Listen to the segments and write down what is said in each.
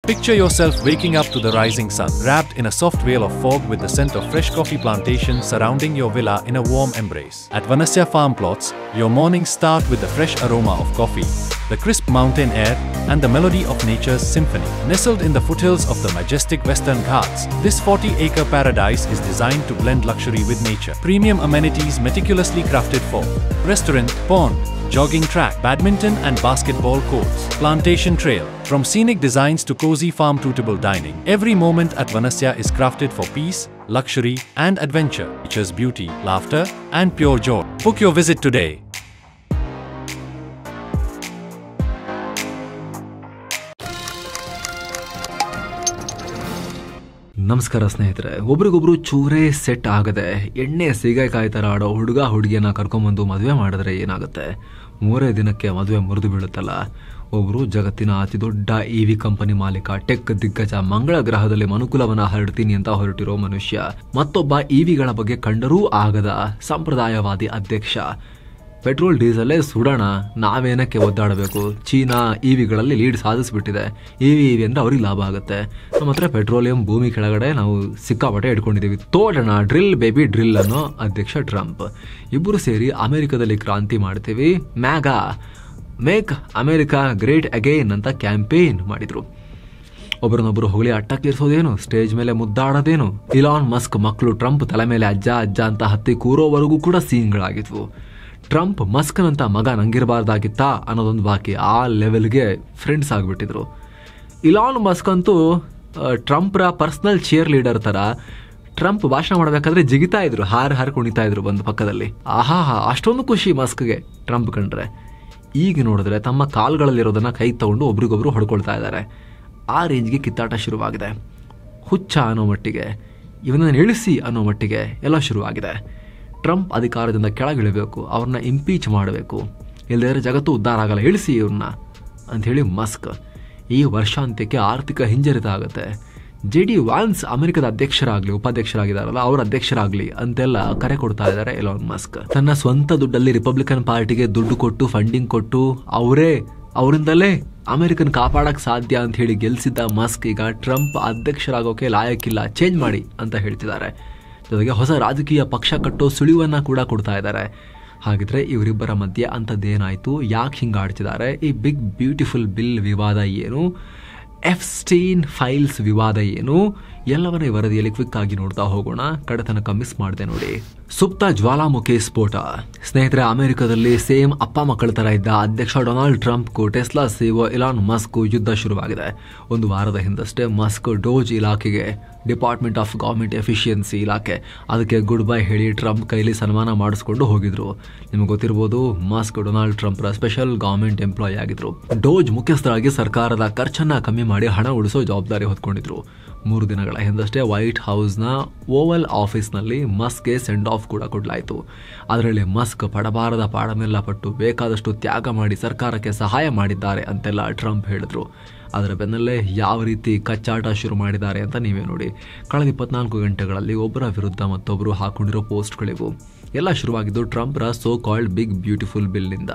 Picture yourself waking up to the rising sun, wrapped in a soft veil of fog with the scent of fresh coffee plantations surrounding your villa in a warm embrace. At Vanasya Farm Plots, your mornings start with the fresh aroma of coffee, the crisp mountain air, and the melody of nature's symphony. Nestled in the foothills of the majestic Western Ghats, this 40-acre paradise is designed to blend luxury with nature. Premium amenities meticulously crafted for restaurant, pond, jogging track, badminton and basketball courts, plantation trail. From scenic designs to cozy farm-suitable dining, every moment at Vanasya is crafted for peace, luxury and adventure. Nature's beauty, laughter and pure joy. Book your visit today. ನಮಸ್ಕಾರ ಸ್ನೇಹಿತರೆ, ಒಬ್ರಿಗೊಬ್ರು ಚೂರೇ set ಆಗದೆ ಎಣ್ಣೆ ಸೀಗೆಕಾಯಿ ಥರ ಆಡೋ ಹುಡುಗ ಹುಡುಗಿಯನ್ನ ಕರ್ಕೊಂಬಂದು ಮದುವೆ ಮಾಡಿದ್ರೆ ಏನಾಗುತ್ತೆ? 3 ದಿನಕ್ಕೆ ಮದುವೆ ಮುರಿದು ಬೀಳುತ್ತಲ್ಲ. ಒಬ್ಬರು ಜಗತ್ತಿನ ಅತಿ ದೊಡ್ಡ EV ಕಂಪನಿ ಮಾಲೀಕ, ಟೆಕ್ ದಿಗ್ಗಜ, ಮಂಗಳ ಗ್ರಹದಲ್ಲಿ ಮನುಕುಲವನ್ನ ಹರಡ್ತೀನಿ ಅಂತ ಹೊರಟಿರೋ ಮನುಷ್ಯ, ಮತ್ತೊಬ್ಬ EVಗಳ ಬಗ್ಗೆ ಕಂಡರೂ ಆಗದ ಸಂಪ್ರದಾಯವಾದಿ ಅಧ್ಯಕ್ಷ. ಪೆಟ್ರೋಲ್ ಡೀಸೆಲ್ಲೇ ಸುಡೋಣ, ನಾವೇನಕ್ಕೆ ಒದ್ದಾಡಬೇಕು? ಚೀನಾ EVಗಳಲ್ಲಿ ಲೀಡ್ ಸಾಧಿಸ್ಬಿಟ್ಟಿದೆ. EV ಅಂದ್ರೆ ಅವ್ರಿಗೆ ಲಾಭ ಆಗುತ್ತೆ. ನಮ್ಮ ಹತ್ರ ಪೆಟ್ರೋಲಿಯಂ ಭೂಮಿ ಕೆಳಗಡೆ ನಾವು ಸಿಕ್ಕಾಪಟ್ಟೆ ಇಟ್ಕೊಂಡಿದ್ದೀವಿ, ತೋಡೋಣ, ಡ್ರಿಲ್ ಬೇಬಿ ಡ್ರಿಲ್ ಅನ್ನೋ ಅಧ್ಯಕ್ಷ ಟ್ರಂಪ್. ಇಬ್ಬರು ಸೇರಿ ಅಮೆರಿಕದಲ್ಲಿ ಕ್ರಾಂತಿ ಮಾಡ್ತೀವಿ, ಮೇಕ್ ಅಮೆರಿಕಾ ಗ್ರೇಟ್ ಅಗೈನ್ ಅಂತ ಕ್ಯಾಂಪೇನ್ ಮಾಡಿದ್ರು. ಒಬ್ಬರನ್ನೊಬ್ಬರು ಹೊಗಳಿ ಅಟ್ಟಕ್ಕೇರಿಸೋದೇನು, ಸ್ಟೇಜ್ ಮೇಲೆ ಮುದ್ದಾಡೋದೇನು, ಇಲಾನ್ ಮಸ್ಕ್ ಮಕ್ಕಳು ಟ್ರಂಪ್ ತಲೆ ಮೇಲೆ ಅಜ್ಜ ಅಂತ ಹತ್ತಿ ಕೂರೋವರೆಗೂ ಕೂಡ ಸೀನ್ಗಳಾಗಿದ್ವು. ಟ್ರಂಪ್ ಮಸ್ಕ್ನಂತ ಮಗ ನಂಗಿರಬಾರ್ದಾಗಿತ್ತಾ ಅನ್ನೋದೊಂದು ಬಾಕಿ. ಆ ಲೆವೆಲ್ಗೆ ಫ್ರೆಂಡ್ಸ್ ಆಗಿಬಿಟ್ಟಿದ್ರು. ಇಲಾನ್ ಮಸ್ಕ್ ಅಂತೂ ಟ್ರಂಪ್ರ ಪರ್ಸನಲ್ ಚೇರ್ ಲೀಡರ್ ಥರ. ಟ್ರಂಪ್ ಭಾಷಣ ಮಾಡಬೇಕಾದ್ರೆ ಜಿಗಿತಾ ಇದ್ರು, ಹಾರು ಕುಣಿತಾ ಇದ್ರು ಬಂದು ಪಕ್ಕದಲ್ಲಿ. ಅಷ್ಟೊಂದು ಖುಷಿ ಮಸ್ಕ್ಗೆ ಟ್ರಂಪ್ ಕಂಡ್ರೆ. ಈಗ ನೋಡಿದ್ರೆ ತಮ್ಮ ಕಾಲ್ಗಳಲ್ಲಿರೋದನ್ನ ಕೈ ತಗೊಂಡು ಒಬ್ರಿಗೊಬ್ರು ಹೊಡ್ಕೊಳ್ತಾ ಇದ್ದಾರೆ. ಆ ರೇಂಜ್ಗೆ ಕಿತ್ತಾಟ ಶುರುವಾಗಿದೆ. ಹುಚ್ಚ ಅನ್ನೋ ಮಟ್ಟಿಗೆ, ಇವನನ್ನು ಇಳಿಸಿ ಅನ್ನೋ ಮಟ್ಟಿಗೆ ಎಲ್ಲ ಶುರುವಾಗಿದೆ. ಟ್ರಂಪ್ ಅಧಿಕಾರದಿಂದ ಕೆಳಗಿಳಿಬೇಕು, ಅವ್ರನ್ನ ಇಂಪೀಚ್ ಮಾಡಬೇಕು, ಇಲ್ಲದೇ ಜಗತ್ತು ಉದ್ಧಾರ ಆಗಲ್ಲ, ಇಳಿಸಿ ಇವ್ರನ್ನ ಅಂಥೇಳಿ ಮಸ್ಕ್. ಈ ವರ್ಷಾಂತ್ಯಕ್ಕೆ ಆರ್ಥಿಕ ಹಿಂಜರಿತ ಆಗುತ್ತೆ. JD ವ್ಯಾನ್ಸ್ ಅಮೆರಿಕದ ಅಧ್ಯಕ್ಷರಾಗಲಿ, ಉಪಾಧ್ಯಕ್ಷರಾಗಿದ್ದಾರಲ್ಲ ಅವ್ರ ಅಧ್ಯಕ್ಷರಾಗಲಿ ಅಂತೆಲ್ಲ ಕರೆ ಕೊಡ್ತಾ ಇದ್ದಾರೆ ಎಲಾನ್ ಮಸ್ಕ್. ತನ್ನ ಸ್ವಂತ ದುಡ್ಡಲ್ಲಿ ರಿಪಬ್ಲಿಕನ್ ಪಾರ್ಟಿಗೆ ದುಡ್ಡು ಕೊಟ್ಟು, ಫಂಡಿಂಗ್ ಕೊಟ್ಟು, ಅವರಿಂದಲೇ ಅಮೆರಿಕನ್ ಕಾಪಾಡಕ್ಕೆ ಸಾಧ್ಯ ಅಂತ ಹೇಳಿ ಗೆಲ್ಸಿದ್ದ ಮಸ್ಕ್ ಈಗ ಟ್ರಂಪ್ ಅಧ್ಯಕ್ಷರಾಗೋಕೆ ಲಾಯಕ್ಕಿಲ್ಲ, ಚೇಂಜ್ ಮಾಡಿ ಅಂತ ಹೇಳ್ತಿದ್ದಾರೆ. ಜೊತೆಗೆ ಹೊಸ ರಾಜಕೀಯ ಪಕ್ಷ ಕಟ್ಟೋ ಸುಳಿವನ್ನ ಕೂಡ ಕೊಡ್ತಾ ಇದ್ದಾರೆ. ಹಾಗಿದ್ರೆ ಇವರಿಬ್ಬರ ಮಧ್ಯೆ ಅಂಥದ್ದೇನಾಯಿತು? ಯಾಕೆ ಹಿಂಗೆ ಆಡ್ತಿದ್ದಾರೆ? ಈ ಬಿಗ್ ಬ್ಯೂಟಿಫುಲ್ ಬಿಲ್ ವಿವಾದ ಏನು? ಎಫ್ಸ್ಟೈನ್ ಫೈಲ್ಸ್ ವಿವಾದ ಏನು? ಎಲ್ಲವನ್ನ ಈ ವರದಿಯಲ್ಲಿ ಕ್ವಿಕ್ ಆಗಿ ನೋಡ್ತಾ ಹೋಗೋಣ. ಕಡೆ ತನಕ ಮಿಸ್ ಮಾಡಿದೆ ನೋಡಿ. ಸುಪ್ತ ಜ್ವಾಲಾಮುಖಿ ಸ್ಫೋಟ. ಸ್ನೇಹಿತರೆ, ಅಮೆರಿಕದಲ್ಲಿ ಸೇಮ್ ಅಪ್ಪ ಮಕ್ಕಳ ತರ ಇದ್ದ ಅಧ್ಯಕ್ಷ ಡೊನಾಲ್ಡ್ ಟ್ರಂಪ್ಗೂ ಟೆಸ್ಲಾ CEO ಇಲಾನ್ ಮಸ್ಕ್ ಯುದ್ಧ ಶುರುವಾಗಿದೆ. ಒಂದು ವಾರದ ಹಿಂದಷ್ಟೇ ಮಸ್ಕ್ ಡೋಜ್ ಇಲಾಖೆಗೆ, ಡಿಪಾರ್ಟ್ಮೆಂಟ್ ಆಫ್ ಗವರ್ಮೆಂಟ್ ಎಫಿಷಿಯನ್ಸಿ ಇಲಾಖೆ, ಅದಕ್ಕೆ ಗುಡ್ ಬೈ ಹೇಳಿ ಟ್ರಂಪ್ ಕೈಲಿ ಸನ್ಮಾನ ಮಾಡಿಸ್ಕೊಂಡು ಹೋಗಿದ್ರು. ನಿಮ್ಗೆ ಗೊತ್ತಿರ್ಬೋದು, ಮಸ್ಕ್ ಡೊನಾಲ್ಡ್ ಟ್ರಂಪ್ರ ಸ್ಪೆಷಲ್ ಗವರ್ಮೆಂಟ್ ಎಂಪ್ಲಾಯಿ ಆಗಿದ್ರು. ಡೋಜ್ ಮುಖ್ಯಸ್ಥರಾಗಿ ಸರ್ಕಾರದ ಖರ್ಚನ್ನ ಕಮ್ಮಿ ಮಾಡಿ ಹಣ ಉಳಿಸೋ ಜವಾಬ್ದಾರಿ ಹೊತ್ಕೊಂಡಿದ್ರು. 3 ದಿನಗಳ ಹಿಂದಷ್ಟೇ ವೈಟ್ ಹೌಸ್ನ ಓವಲ್ ಆಫೀಸ್ನಲ್ಲಿ ಮಸ್ಕ್ಗೆ ಸೆಂಡ್ ಆಫ್ ಕೂಡ ಕೊಡಲಾಯಿತು. ಅದರಲ್ಲಿ ಮಸ್ಕ್ ಪಡಬಾರದ ಪಾಡಮೆಲ್ಲ ಪಟ್ಟು ಬೇಕಾದಷ್ಟು ತ್ಯಾಗ ಮಾಡಿ ಸರ್ಕಾರಕ್ಕೆ ಸಹಾಯ ಮಾಡಿದ್ದಾರೆ ಅಂತೆಲ್ಲ ಟ್ರಂಪ್ ಹೇಳಿದ್ರು. ಅದರ ಬೆನ್ನಲ್ಲೇ ಯಾವ ರೀತಿ ಕಚ್ಚಾಟ ಶುರು ಮಾಡಿದ್ದಾರೆ ಅಂತ ನೀವೇ ನೋಡಿ. ಕಳೆದ 24 ಗಂಟೆಗಳಲ್ಲಿ ಒಬ್ಬರ ವಿರುದ್ಧ ಮತ್ತೊಬ್ಬರು ಹಾಕೊಂಡಿರೋ ಪೋಸ್ಟ್ಗಳಿವು. ಎಲ್ಲ ಶುರುವಾಗಿದ್ದು ಟ್ರಂಪ್ರ ಸೋ ಕಾಲ್ಡ್ ಬಿಗ್ ಬ್ಯೂಟಿಫುಲ್ ಬಿಲ್ನಿಂದ.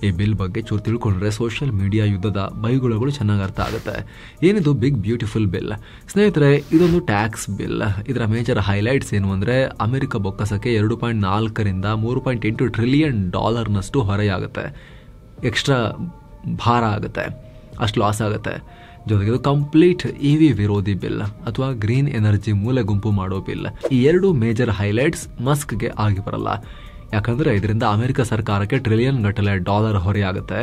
ಈ ಬಿಲ್ ಬಗ್ಗೆ ಚೂರು ತಿಳ್ಕೊಂಡ್ರೆ ಸೋಷಿಯಲ್ ಮೀಡಿಯಾ ಯುದ್ಧದ ಬೈಗುಳಗಳು ಚೆನ್ನಾಗಿ ಅರ್ಥ ಆಗುತ್ತೆ. ಏನಿದು ಬಿಗ್ ಬ್ಯೂಟಿಫುಲ್ ಬಿಲ್? ಸ್ನೇಹಿತರೆ, ಇದೊಂದು ಟ್ಯಾಕ್ಸ್ ಬಿಲ್. ಇದರ ಮೇಜರ್ ಹೈಲೈಟ್ಸ್ ಏನು ಅಂದರೆ, ಅಮೆರಿಕ ಬೊಕ್ಕಸಕ್ಕೆ 2.4ರಿಂದ 3.8 ಟ್ರಿಲಿಯನ್ ಡಾಲರ್ನಷ್ಟು ಹೊರೆಯಾಗುತ್ತೆ, ಎಕ್ಸ್ಟ್ರಾ ಭಾರ ಆಗುತ್ತೆ, ಅಷ್ಟು ಲಾಸ್ ಆಗುತ್ತೆ. ಜೊತೆಗೆ ಇದು ಕಂಪ್ಲೀಟ್ EV ವಿರೋಧಿ ಬಿಲ್ ಅಥವಾ ಗ್ರೀನ್ ಎನರ್ಜಿ ಮೂಲೆ ಗುಂಪು ಮಾಡೋ ಬಿಲ್. ಈ 2 ಮೇಜರ್ ಹೈಲೈಟ್ಸ್ ಮಸ್ಕ್ಗೆ ಆಗಿ ಬರಲ್ಲ. ಯಾಕಂದರೆ ಇದರಿಂದ ಅಮೆರಿಕ ಸರ್ಕಾರಕ್ಕೆ ಟ್ರಿಲಿಯನ್ ಗಟ್ಟಲೆ ಡಾಲರ್ ಹೊರೆಯಾಗುತ್ತೆ.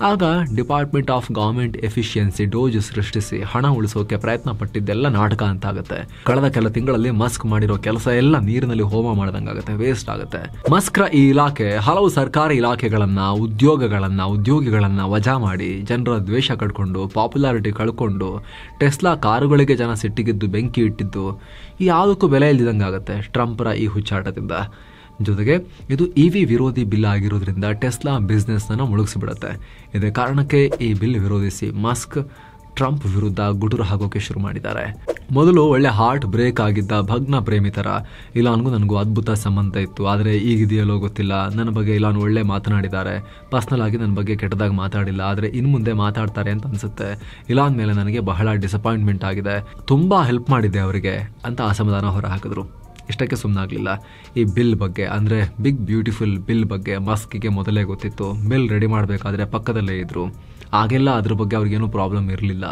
ಆಗ ಡಿಪಾರ್ಟ್ಮೆಂಟ್ ಆಫ್ ಗವರ್ಮೆಂಟ್ ಎಫಿಷಿಯನ್ಸಿ ಡೋಜ್ ಸೃಷ್ಟಿಸಿ ಹಣ ಉಳಿಸೋಕೆ ಪ್ರಯತ್ನ ಪಟ್ಟಿದ್ದೆಲ್ಲ ನಾಟಕ ಅಂತಾಗುತ್ತೆ. ಕಳೆದ ಕೆಲ ತಿಂಗಳಲ್ಲಿ ಮಸ್ಕ್ ಮಾಡಿರೋ ಕೆಲಸ ಎಲ್ಲ ನೀರಿನಲ್ಲಿ ಹೋಮ ಮಾಡ್ದಂಗಾಗುತ್ತೆ, ವೇಸ್ಟ್ ಆಗುತ್ತೆ. ಮಸ್ಕ್ರ ಈ ಇಲಾಖೆ ಹಲವು ಸರ್ಕಾರಿ ಇಲಾಖೆಗಳನ್ನ, ಉದ್ಯೋಗಿಗಳನ್ನ ವಜಾ ಮಾಡಿ ಜನರ ದ್ವೇಷ ಕಳ್ಕೊಂಡು, ಪಾಪ್ಯುಲಾರಿಟಿ ಕಳ್ಕೊಂಡು, ಟೆಸ್ಲಾ ಕಾರುಗಳಿಗೆ ಜನ ಸಿಟ್ಟಿಗಿದ್ದು ಬೆಂಕಿ ಇಟ್ಟಿದ್ದು, ಯಾವುದಕ್ಕೂ ಬೆಲೆ ಇಲ್ದಿದಂಗಾಗುತ್ತೆ ಟ್ರಂಪ್ರ ಈ ಹುಚ್ಚಾಟದಿಂದ. ಜೊತೆಗೆ ಇದು EV ವಿರೋಧಿ ಬಿಲ್ ಆಗಿರೋದ್ರಿಂದ ಟೆಸ್ಲಾ ಬಿಸ್ನೆಸ್ನ ಮುಳುಗಿಸಿಬಿಡುತ್ತೆ. ಇದೇ ಕಾರಣಕ್ಕೆ ಈ ಬಿಲ್ ವಿರೋಧಿಸಿ ಮಸ್ಕ್ ಟ್ರಂಪ್ ವಿರುದ್ಧ ಗುಟುರು ಹಾಕೋಕೆ ಶುರು ಮಾಡಿದ್ದಾರೆ. ಮೊದಲು ಒಳ್ಳೆ ಹಾರ್ಟ್ ಬ್ರೇಕ್ ಆಗಿದ್ದ ಭಗ್ನ ಪ್ರೇಮಿ ಥರ ಇಲಾನ್ಗೂ ನನಗೂ ಅದ್ಭುತ ಸಂಬಂಧ ಇತ್ತು. ಆದರೆ ಈಗಿದೆಯಲ್ಲೋ ಗೊತ್ತಿಲ್ಲ. ನನ್ನ ಬಗ್ಗೆ ಇಲಾನ್ ಒಳ್ಳೆ ಮಾತನಾಡಿದ್ದಾರೆ, ಪರ್ಸ್ನಲ್ ಆಗಿ ನನ್ನ ಬಗ್ಗೆ ಕೆಟ್ಟದಾಗಿ ಮಾತಾಡಿಲ್ಲ, ಆದರೆ ಇನ್ನು ಮುಂದೆ ಮಾತಾಡ್ತಾರೆ ಅಂತ ಅನ್ಸುತ್ತೆ. ಇಲಾನ್ ಮೇಲೆ ನನಗೆ ಬಹಳ ಡಿಸಪಾಯಿಂಟ್ಮೆಂಟ್ ಆಗಿದೆ, ತುಂಬಾ ಹೆಲ್ಪ್ ಮಾಡಿದೆ ಅವರಿಗೆ ಅಂತ ಅಸಮಾಧಾನ ಹೊರ ಹಾಕಿದ್ರು. ಇಷ್ಟಕ್ಕೆ ಸುಮ್ಮನಾಗಲಿಲ್ಲ. ಈ ಬಿಲ್ ಬಗ್ಗೆ ಅಂದರೆ ಬಿಗ್ ಬ್ಯೂಟಿಫುಲ್ ಬಿಲ್ ಬಗ್ಗೆ ಮಸ್ಕಿಗೆ ಮೊದಲೇ ಗೊತ್ತಿತ್ತು. ಬಿಲ್ ರೆಡಿ ಮಾಡಬೇಕಾದ್ರೆ ಪಕ್ಕದಲ್ಲೇ ಇದ್ರು. ಆಗೆಲ್ಲ ಅದ್ರ ಬಗ್ಗೆ ಅವ್ರಿಗೇನು ಪ್ರಾಬ್ಲಮ್ ಇರಲಿಲ್ಲ.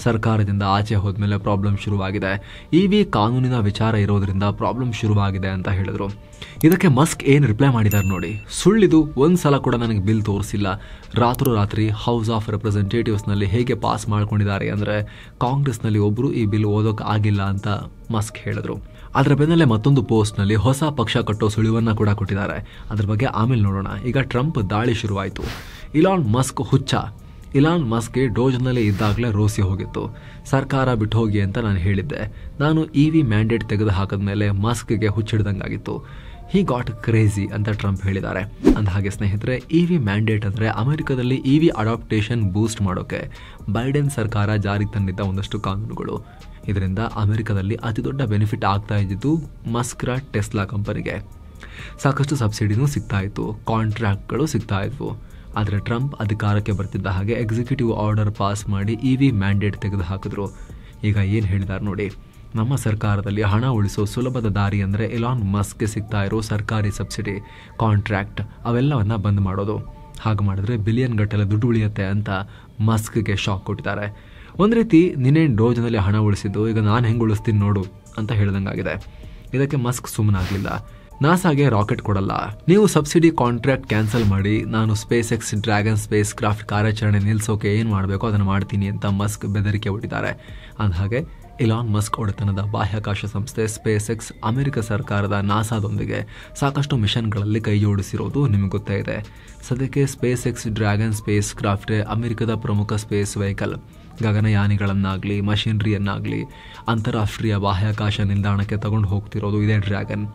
ಸರ್ಕಾರದಿಂದ ಆಚೆ ಹೋದ್ಮೇಲೆ ಪ್ರಾಬ್ಲಮ್ ಶುರುವಾಗಿದೆ. EV ಕಾನೂನಿನ ವಿಚಾರ ಇರೋದ್ರಿಂದ ಪ್ರಾಬ್ಲಮ್ ಶುರುವಾಗಿದೆ ಅಂತ ಹೇಳಿದ್ರು. ಇದಕ್ಕೆ ಮಸ್ಕ್ ಏನು ರಿಪ್ಲೈ ಮಾಡಿದ್ದಾರೆ ನೋಡಿ. ಸುಳ್ಳಿದು ಒಂದ್ಸಲ ಕೂಡ ನನಗೆ ಬಿಲ್ ತೋರಿಸಿಲ್ಲ. ರಾತ್ರೋರಾತ್ರಿ ಹೌಸ್ ಆಫ್ ರೆಪ್ರೆಸೆಂಟೇಟಿವ್ಸ್ನಲ್ಲಿ ಹೇಗೆ ಪಾಸ್ ಮಾಡ್ಕೊಂಡಿದ್ದಾರೆ ಅಂದರೆ ಕಾಂಗ್ರೆಸ್ನಲ್ಲಿ ಒಬ್ಬರು ಈ ಬಿಲ್ ಓದೋಕೆ ಆಗಿಲ್ಲ ಅಂತ ಮಸ್ಕ್ ಹೇಳಿದ್ರು. ಅದರ ಬೆನ್ನಲ್ಲೇ ಮತ್ತೊಂದು ಪೋಸ್ಟ್ನಲ್ಲಿ ಹೊಸ ಪಕ್ಷ ಕಟ್ಟೋ ಸುಳಿವನ್ನ ಕೂಡ ಕೊಟ್ಟಿದ್ದಾರೆ. ಅದ್ರ ಬಗ್ಗೆ ಆಮೇಲೆ ನೋಡೋಣ. ಈಗ ಟ್ರಂಪ್ ದಾಳಿ ಶುರುವಾಯಿತು. ಇಲಾನ್ ಮಸ್ಕ್ ಹುಚ್ಚ. ಇಲಾನ್ ಮಸ್ಕ್ಗೆ ಡೋಜ್ನಲ್ಲಿ ಇದ್ದಾಗಲೇ ರೋಸಿ ಹೋಗಿತ್ತು. ಸರ್ಕಾರ ಬಿಟ್ಟು ಹೋಗಿ ಅಂತ ನಾನು ಹೇಳಿದ್ದೆ. ನಾನು EV ಮ್ಯಾಂಡೇಟ್ ತೆಗೆದು ಹಾಕಿದ್ಮೇಲೆ ಮಸ್ಕ್ಗೆ ಹುಚ್ಚಿಡ್ದಂಗಾಗಿತ್ತು. ಹಿ ಗಾಟ್ ಕ್ರೇಜಿ ಅಂತ ಟ್ರಂಪ್ ಹೇಳಿದ್ದಾರೆ. ಅಂದಹಾಗೆ ಸ್ನೇಹಿತರೆ, EV ಮ್ಯಾಂಡೇಟ್ ಅಂದರೆ ಅಮೆರಿಕದಲ್ಲಿ EV ಅಡಾಪ್ಟೇಷನ್ ಬೂಸ್ಟ್ ಮಾಡೋಕೆ ಬೈಡೆನ್ ಸರ್ಕಾರ ಜಾರಿಗೆ ತಂದಿದ್ದ ಒಂದಷ್ಟು ಕಾನೂನುಗಳು. ಇದರಿಂದ ಅಮೆರಿಕದಲ್ಲಿ ಅತಿ ದೊಡ್ಡ ಬೆನಿಫಿಟ್ ಆಗ್ತಾ ಇದ್ದಿದ್ದು ಮಸ್ಕ್ರ ಟೆಸ್ಲಾ ಕಂಪನಿಗೆ. ಸಾಕಷ್ಟು ಸಬ್ಸಿಡಿನೂ ಸಿಗ್ತಾ ಇತ್ತು, ಕಾಂಟ್ರಾಕ್ಟ್ಗಳು ಸಿಗ್ತಾ ಇದ್ವು. ಆದರೆ ಟ್ರಂಪ್ ಅಧಿಕಾರಕ್ಕೆ ಬರ್ತಿದ್ದ ಹಾಗೆ ಎಕ್ಸಿಕ್ಯೂಟಿವ್ ಆರ್ಡರ್ ಪಾಸ್ ಮಾಡಿ EV ಮ್ಯಾಂಡೇಟ್ ತೆಗೆದು ಹಾಕಿದ್ರು. ಈಗ ಏನು ಹೇಳಿದ್ದಾರೆ ನೋಡಿ. ನಮ್ಮ ಸರ್ಕಾರದಲ್ಲಿ ಹಣ ಉಳಿಸೋ ಸುಲಭದ ದಾರಿ ಅಂದರೆ ಇಲಾನ್ ಮಸ್ಕ್ಗೆ ಸಿಗ್ತಾ ಇರೋ ಸರ್ಕಾರಿ ಸಬ್ಸಿಡಿ, ಕಾಂಟ್ರಾಕ್ಟ್ ಅವೆಲ್ಲವನ್ನ ಬಂದ್ ಮಾಡೋದು. ಹಾಗೆ ಮಾಡಿದ್ರೆ ಬಿಲಿಯನ್ ಗಟ್ಟಲೆ ದುಡ್ಡು ಉಳಿಯುತ್ತೆ ಅಂತ ಮಸ್ಕ್ಗೆ ಶಾಕ್ ಕೊಟ್ಟಿದ್ದಾರೆ. ಒಂದು ರೀತಿ ನೀನೇನು ಡೋಜ್ನಲ್ಲಿ ಹಣ ಉಳಿಸಿದ್ದು, ಈಗ ನಾನು ಹೆಂಗೆ ಉಳಿಸ್ತೀನಿ ನೋಡು ಅಂತ ಹೇಳ್ದಂಗಾಗಿದೆ. ಇದಕ್ಕೆ ಮಸ್ಕ್ ಸುಮ್ಮನಾಗಲಿಲ್ಲ. ನಾಸಾಗೆ ರಾಕೆಟ್ ಕೊಡಲ್ಲ, ನೀವು ಸಬ್ಸಿಡಿ ಕಾಂಟ್ರಾಕ್ಟ್ ಕ್ಯಾನ್ಸಲ್ ಮಾಡಿ ನಾನು SpaceX ಡ್ರ್ಯಾಗನ್ ಸ್ಪೇಸ್ ಕ್ರಾಫ್ಟ್ ಕಾರ್ಯಾಚರಣೆ ನಿಲ್ಲಿಸೋಕೆ ಏನು ಮಾಡಬೇಕೋ ಅದನ್ನು ಮಾಡ್ತೀನಿ ಅಂತ ಮಸ್ಕ್ ಬೆದರಿಕೆ ಹೊಡಿದ್ದಾರೆ. ಅಂದಹಾಗೆ ಇಲಾನ್ ಮಸ್ಕ್ ಒಡೆತನದ ಬಾಹ್ಯಾಕಾಶ ಸಂಸ್ಥೆ SpaceX ಅಮೆರಿಕ ಸರ್ಕಾರದ ನಾಸಾದೊಂದಿಗೆ ಸಾಕಷ್ಟು ಮಿಷನ್ಗಳಲ್ಲಿ ಕೈ ಜೋಡಿಸಿರೋದು ನಿಮಗೆ ಗೊತ್ತೇ ಇದೆ. ಸದ್ಯಕ್ಕೆ SpaceX ಡ್ರ್ಯಾಗನ್ ಸ್ಪೇಸ್ ಕ್ರಾಫ್ಟ್ ಅಮೆರಿಕದ ಪ್ರಮುಖ ಸ್ಪೇಸ್ ವೆಹಿಕಲ್. ಗಗನಯಾನಿಗಳನ್ನಾಗಲಿ ಮಷಿನರಿಯನ್ನಾಗಲಿ ಅಂತಾರಾಷ್ಟ್ರೀಯ ಬಾಹ್ಯಾಕಾಶ ನಿಲ್ದಾಣಕ್ಕೆ ತಗೊಂಡು ಹೋಗ್ತಿರೋದು ಇದೇ ಡ್ರ್ಯಾಗನ್.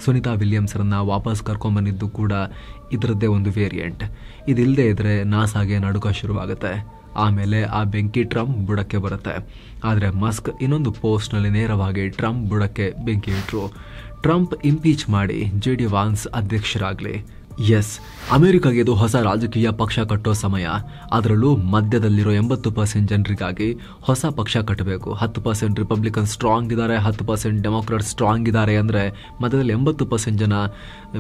ಸುನಿತಾ ವಿಲಿಯಮ್ಸರನ್ನ ವಾಪಸ್ ಕರ್ಕೊಂಬಂದಿದ್ದು ಕೂಡ ಇದರದ್ದೇ ಒಂದು ವೇರಿಯಂಟ್. ಇದಿಲ್ಲದೆ ಇದ್ರೆ ನಾಸಾಗೆ ನಡುಕ ಶುರುವಾಗುತ್ತೆ. ಆಮೇಲೆ ಆ ಬೆಂಕಿ ಟ್ರಂಪ್ ಬುಡಕ್ಕೆ ಬರುತ್ತೆ. ಆದರೆ ಮಸ್ಕ್ ಇನ್ನೊಂದು ಪೋಸ್ಟ್ನಲ್ಲಿ ನೇರವಾಗಿ ಟ್ರಂಪ್ ಬುಡಕ್ಕೆ ಬೆಂಕಿ ಇಟ್ಟರು. ಟ್ರಂಪ್ ಇಂಪೀಚ್ ಮಾಡಿ JD ವಾನ್ಸ್ ಅಧ್ಯಕ್ಷರಾಗಲಿ. ಎಸ್, ಅಮೆರಿಕಾಗೆ ಇದು ಹೊಸ ರಾಜಕೀಯ ಪಕ್ಷ ಕಟ್ಟೋ ಸಮಯ. ಅದರಲ್ಲೂ ಮಧ್ಯದಲ್ಲಿರೋ 80% ಜನರಿಗಾಗಿ ಹೊಸ ಪಕ್ಷ ಕಟ್ಟಬೇಕು. 10% ರಿಪಬ್ಲಿಕನ್ ಸ್ಟ್ರಾಂಗ್ ಇದ್ದಾರೆ, 10% ಡೆಮೋಕ್ರಾಟ್ ಸ್ಟ್ರಾಂಗ್ ಇದ್ದಾರೆ. ಅಂದರೆ ಮಧ್ಯದಲ್ಲಿ 80% ಜನ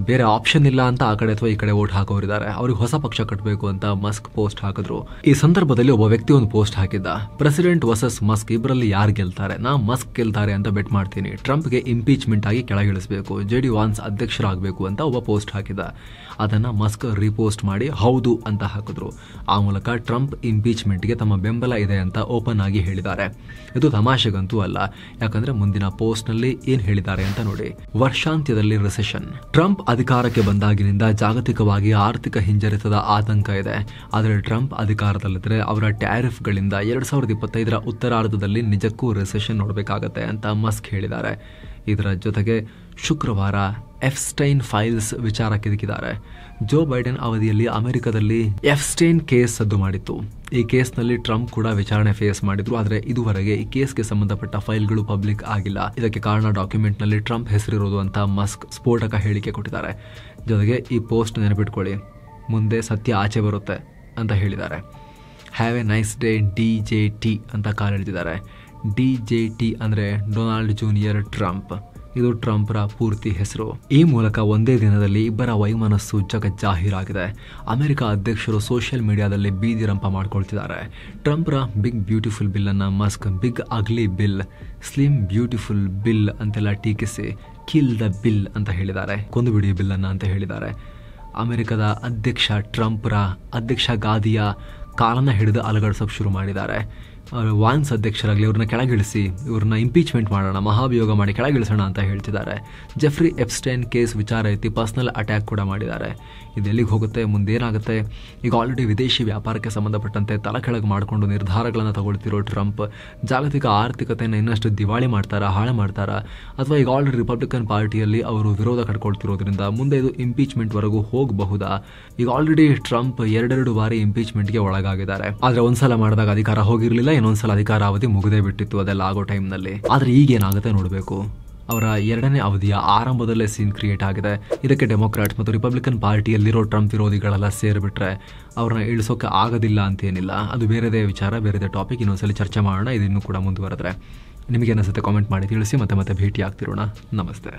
ಬೇರೆ ಆಪ್ಷನ್ ಇಲ್ಲ ಅಂತ ಆ ಕಡೆ ಅಥವಾ ಈ ಕಡೆ ವೋಟ್ ಹಾಕೋರಿದ್ದಾರೆ. ಅವ್ರಿಗೆ ಹೊಸ ಪಕ್ಷ ಕಟ್ಟಬೇಕು ಅಂತ ಮಸ್ಕ್ ಪೋಸ್ಟ್ ಹಾಕಿದ್ರು. ಈ ಸಂದರ್ಭದಲ್ಲಿ ಒಬ್ಬ ವ್ಯಕ್ತಿ ಒಂದು ಪೋಸ್ಟ್ ಹಾಕಿದ್ದ, ಪ್ರೆಸಿಡೆಂಟ್ ವರ್ಸಸ್ ಮಸ್ಕ್ ಇಬ್ಬರಲ್ಲಿ ಯಾರು ಗೆಲ್ತಾರೆ, ನಾ ಮಸ್ಕ್ ಗೆಲ್ತಾರೆ ಅಂತ ಬೆಟ್ ಮಾಡ್ತೀನಿ, ಟ್ರಂಪ್ಗೆ ಇಂಪೀಚ್ಮೆಂಟ್ ಆಗಿ ಕೆಳಗಿಳಿಸಬೇಕು, JD ವಾನ್ಸ್ ಅಧ್ಯಕ್ಷರಾಗಬೇಕು ಅಂತ ಒಬ್ಬ ಪೋಸ್ಟ್ ಹಾಕಿದ್ದ. ಅದನ್ನ ಮಸ್ಕ್ ರೀಪೋಸ್ಟ್ ಮಾಡಿ ಹೌದು ಅಂತ ಹಾಕಿದ್ರು. ಆ ಮೂಲಕ ಟ್ರಂಪ್ ಇಂಪೀಚ್ಮೆಂಟ್ಗೆ ತಮ್ಮ ಬೆಂಬಲ ಇದೆ ಅಂತ ಓಪನ್ ಆಗಿ ಹೇಳಿದ್ದಾರೆ. ಇದು ತಮಾಷೆಗಂತೂ ಅಲ್ಲ, ಯಾಕಂದ್ರೆ ಮುಂದಿನ ಪೋಸ್ಟ್ ನಲ್ಲಿ ಏನ್ ಹೇಳಿದ್ದಾರೆ ಅಂತ ನೋಡಿ. ವರ್ಷಾಂತ್ಯದಲ್ಲಿ ರಿಸೆಷನ್. ಟ್ರಂಪ್ ಅಧಿಕಾರಕ್ಕೆ ಬಂದಾಗಿನಿಂದ ಜಾಗತಿಕವಾಗಿ ಆರ್ಥಿಕ ಹಿಂಜರಿತದ ಆತಂಕ ಇದೆ. ಆದರೆ ಟ್ರಂಪ್ ಅಧಿಕಾರದಲ್ಲಿದ್ದರೆ ಅವರ ಟ್ಯಾರಿಫ್ಗಳಿಂದ 2025ರ ಉತ್ತರಾರ್ಧದಲ್ಲಿ ನಿಜಕ್ಕೂ ರಿಸೆಷನ್ ನೋಡಬೇಕಾಗತ್ತೆ ಅಂತ ಮಸ್ಕ್ ಹೇಳಿದ್ದಾರೆ. ಇದರ ಜೊತೆಗೆ ಶುಕ್ರವಾರ ಎಫ್ಸ್ಟೈನ್ ಫೈಲ್ಸ್ ವಿಚಾರ ಕೆದಕಿದ್ದಾರೆ. ಜೋ ಬೈಡೆನ್ ಅವಧಿಯಲ್ಲಿ ಅಮೆರಿಕದಲ್ಲಿ ಎಫ್ಸ್ಟೈನ್ ಕೇಸ್ ಸದ್ದು ಮಾಡಿತ್ತು. ಈ ಕೇಸ್ನಲ್ಲಿ ಟ್ರಂಪ್ ಕೂಡ ವಿಚಾರಣೆ ಫೇಸ್ ಮಾಡಿದ್ರು. ಆದರೆ ಇದುವರೆಗೆ ಈ ಕೇಸ್ಗೆ ಸಂಬಂಧಪಟ್ಟ ಫೈಲ್ಗಳು ಪಬ್ಲಿಕ್ ಆಗಿಲ್ಲ. ಇದಕ್ಕೆ ಕಾರಣ ಡಾಕ್ಯುಮೆಂಟ್ನಲ್ಲಿ ಟ್ರಂಪ್ ಹೆಸರಿರೋದು ಅಂತ ಮಸ್ಕ್ ಸ್ಫೋಟಕ ಹೇಳಿಕೆ ಕೊಟ್ಟಿದ್ದಾರೆ. ಜೊತೆಗೆ ಈ ಪೋಸ್ಟ್ ನೆನಪಿಟ್ಕೊಳ್ಳಿ, ಮುಂದೆ ಸತ್ಯ ಆಚೆ ಬರುತ್ತೆ ಅಂತ ಹೇಳಿದ್ದಾರೆ. Have A nice day DJT ಅಂತ ಕಾಲೆಳೆದಿದ್ದಾರೆ. DJT ಅಂದರೆ ಡೊನಾಲ್ಡ್ ಜೂನಿಯರ್ ಟ್ರಂಪ್. ಇದು ಟ್ರಂಪ್ರ ಪೂರ್ತಿ ಹೆಸರು. ಈ ಮೂಲಕ ಒಂದೇ ದಿನದಲ್ಲಿ ಇಬ್ಬರ ವೈಮನಸ್ಸು ಜಗಜ್ಜಾಹೀರಾಗಿದೆ. ಅಮೆರಿಕ ಅಧ್ಯಕ್ಷರು ಸೋಷಿಯಲ್ ಮೀಡಿಯಾದಲ್ಲಿ ಬೀದಿರಂಪ ಮಾಡ್ಕೊಳ್ತಿದ್ದಾರೆ. ಟ್ರಂಪ್ರ ಬಿಗ್ ಬ್ಯೂಟಿಫುಲ್ ಬಿಲ್ ಅನ್ನ ಮಸ್ಕ್ ಬಿಗ್ ಅಗ್ಲಿ ಬಿಲ್, ಸ್ಲಿಮ್ ಬ್ಯೂಟಿಫುಲ್ ಬಿಲ್ ಅಂತೆಲ್ಲ ಟೀಕಿಸಿ ಕಿಲ್ ದ ಬಿಲ್ ಅಂತ ಹೇಳಿದ್ದಾರೆ. ಕೊಂದು ಬಿಡಿ ಬಿಲ್ ಅನ್ನ ಅಂತ ಹೇಳಿದ್ದಾರೆ. ಅಮೆರಿಕದ ಅಧ್ಯಕ್ಷ ಟ್ರಂಪ್ರ ಅಧ್ಯಕ್ಷ ಗಾದಿಯ ಕಾಲನ್ನ ಹಿಡಿದು ಅಲಗಡಿಸೋಕೆ ಶುರು ಮಾಡಿದ್ದಾರೆ. ವಾನ್ಸ್ ಅಧ್ಯಕ್ಷರಾಗಲಿ ಇವ್ರನ್ನ ಕೆಳಗಿಳಿಸಿ, ಇವ್ರನ್ನ ಇಂಪೀಚ್ಮೆಂಟ್ ಮಾಡೋಣ, ಮಹಾಭಿಯೋಗ ಮಾಡಿ ಕೆಳಗಿಳಿಸೋಣ ಅಂತ ಹೇಳ್ತಿದ್ದಾರೆ. ಜೆಫ್ರಿ ಎಪ್ಸ್ಟೈನ್ ಕೇಸ್ ವಿಚಾರ ಎತ್ತಿ ಪರ್ಸನಲ್ ಅಟ್ಯಾಕ್ ಕೂಡ ಮಾಡಿದ್ದಾರೆ. ಇದೆಲ್ಲಿಗೆ ಹೋಗುತ್ತೆ, ಮುಂದೇನಾಗುತ್ತೆ? ಈಗ ಆಲ್ರೆಡಿ ವಿದೇಶಿ ವ್ಯಾಪಾರಕ್ಕೆ ಸಂಬಂಧಪಟ್ಟಂತೆ ತಲೆಕೆಳಗೆ ಮಾಡಿಕೊಂಡು ನಿರ್ಧಾರಗಳನ್ನು ತಗೊಳ್ತಿರೋ ಟ್ರಂಪ್ ಜಾಗತಿಕ ಆರ್ಥಿಕತೆಯನ್ನು ಇನ್ನಷ್ಟು ದಿವಾಳಿ ಮಾಡ್ತಾರಾ, ಹಾಳು ಮಾಡ್ತಾರಾ, ಅಥವಾ ಈಗ ಆಲ್ರೆಡಿ ರಿಪಬ್ಲಿಕನ್ ಪಾರ್ಟಿಯಲ್ಲಿ ಅವರು ವಿರೋಧ ಕಟ್ಕೊಳ್ತಿರೋದ್ರಿಂದ ಮುಂದೆ ಇದು ಇಂಪೀಚ್ಮೆಂಟ್ವರೆಗೂ ಹೋಗಬಹುದಾ? ಈಗ ಆಲ್ರೆಡಿ ಟ್ರಂಪ್ 2 ಬಾರಿ ಇಂಪೀಚ್ಮೆಂಟ್ಗೆ ಒಳಗಾಗಿದ್ದಾರೆ. ಆದರೆ ಒಂದ್ಸಲ ಮಾಡಿದಾಗ ಅಧಿಕಾರ ಹೋಗಿರಲಿಲ್ಲ, ಇನ್ನೊಂದ್ಸಲ ಅಧಿಕಾರಾವಧಿ ಮುಗದೇ ಬಿಟ್ಟಿತ್ತು ಅದೆಲ್ಲ ಆಗೋ ಟೈಮ್ನಲ್ಲಿ. ಆದರೆ ಈಗೇನಾಗುತ್ತೆ ನೋಡಬೇಕು. ಅವರ 2ನೇ ಅವಧಿಯ ಆರಂಭದಲ್ಲೇ ಸೀನ್ ಕ್ರಿಯೇಟ್ ಆಗಿದೆ. ಇದಕ್ಕೆ ಡೆಮೊಕ್ರಾಟ್ಸ್ ಮತ್ತು ರಿಪಬ್ಲಿಕನ್ ಪಾರ್ಟಿಯಲ್ಲಿರೋ ಟ್ರಂಪ್ ವಿರೋಧಿಗಳೆಲ್ಲ ಸೇರಿಬಿಟ್ರೆ ಅವ್ರನ್ನ ಇಳಿಸೋಕೆ ಆಗೋದಿಲ್ಲ ಅಂತೇನಿಲ್ಲ. ಅದು ಬೇರೆದೇ ವಿಚಾರ, ಬೇರೆದೇ ಟಾಪಿಕ್. ಇನ್ನೊಂದ್ಸಲಿ ಚರ್ಚೆ ಮಾಡೋಣ. ಇದು ಇನ್ನೂ ಕೂಡ ಮುಂದುವರೆದ್ರೆ ನಿಮಗೆ ಅನಿಸುತ್ತೆ ಕಾಮೆಂಟ್ ಮಾಡಿ ತಿಳಿಸಿ. ಮತ್ತೆ ಭೇಟಿ ಆಗ್ತಿರೋಣ. ನಮಸ್ತೆ.